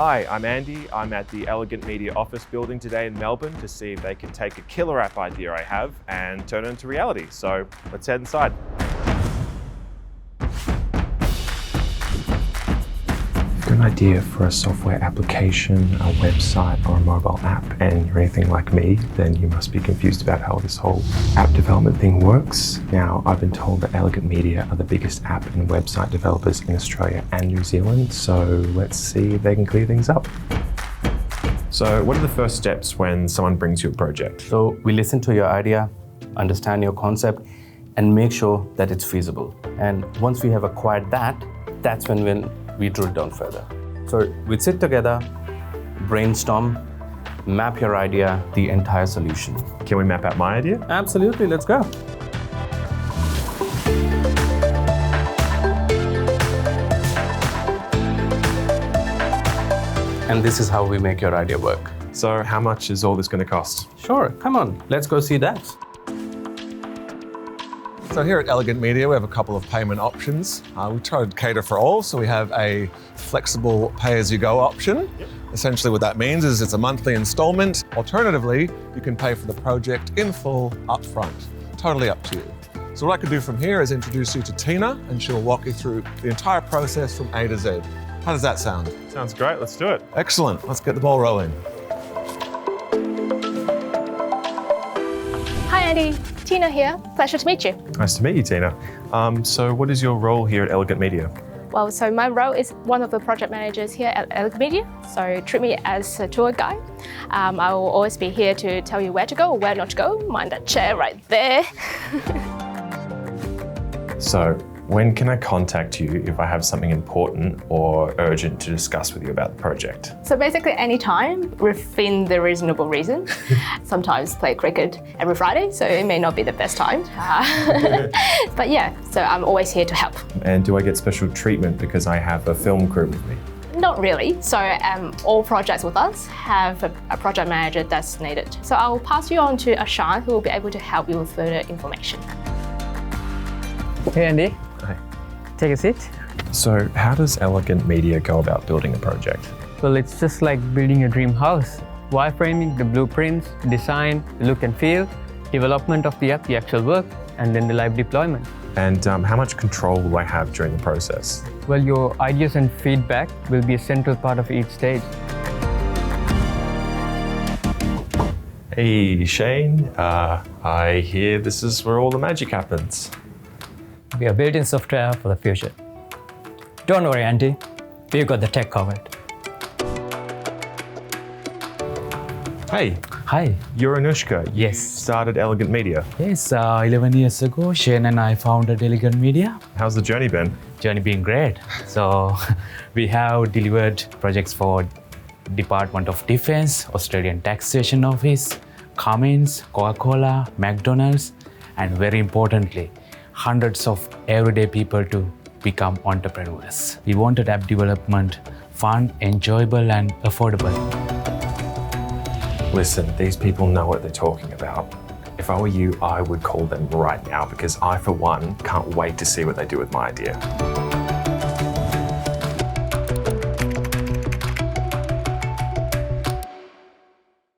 Hi, I'm Andy. I'm at the Elegant Media office building today in Melbourne to see if they can take a killer app idea I have and turn it into reality. So let's head inside. If you've got an idea for a software application, a website or a mobile app and you're anything like me, then you must be confused about how this whole app development thing works. Now, I've been told that Elegant Media are the biggest app and website developers in Australia and New Zealand, so let's see if they can clear things up. So what are the first steps when someone brings you a project? So we listen to your idea, understand your concept, and make sure that it's feasible. And once we have acquired that, that's when we drill down further. So we sit together, brainstorm, map your idea, the entire solution. Can we map out my idea? Absolutely, let's go. And this is how we make your idea work. So how much is all this going to cost? Sure, come on, let's go see that. So here at Elegant Media, we have a couple of payment options. We try to cater for all, so we have a flexible pay-as-you-go option. Yep. Essentially what that means is it's a monthly installment. Alternatively, you can pay for the project in full upfront. Totally up to you. So what I could do from here is introduce you to Tina, and she'll walk you through the entire process from A to Z. How does that sound? Sounds great, let's do it. Excellent, let's get the ball rolling. Hi Andy, Tina here. Pleasure to meet you. Nice to meet you, Tina. So what is your role here at Elegant Media? Well, so my role is one of the project managers here at Elegant Media. So treat me as a tour guide. I will always be here to tell you where to go or where not to go. Mind that chair right there. So when can I contact you if I have something important or urgent to discuss with you about the project? So basically any time within the reasonable reason. Sometimes play cricket every Friday, so it may not be the best time. But yeah, so I'm always here to help. And do I get special treatment because I have a film crew with me? Not really. So all projects with us have a project manager designated. So I will pass you on to Ashan, who will be able to help you with further information. Hey Andy. Hi. Take a seat. So how does Elegant Media go about building a project? Well, it's just like building a dream house. Wireframing, the blueprints, design, the look and feel, development of the app, the actual work, and then the live deployment. And how much control will I have during the process? Well, your ideas and feedback will be a central part of each stage. Hey Shane, I hear this is where all the magic happens. We are building software for the future. Don't worry, Andy. We've got the tech covered. Hey. Hi. You're Anushka. You Yes. started Elegant Media. Yes, 11 years ago, Shane and I founded Elegant Media. How's the journey been? Journey been great. So we have delivered projects for Department of Defense, Australian Taxation Office, Cummins, Coca Cola, McDonalds, and very importantly, hundreds of everyday people to become entrepreneurs. We wanted app development fun, enjoyable, and affordable. Listen, these people know what they're talking about. If I were you, I would call them right now because I, for one, can't wait to see what they do with my idea.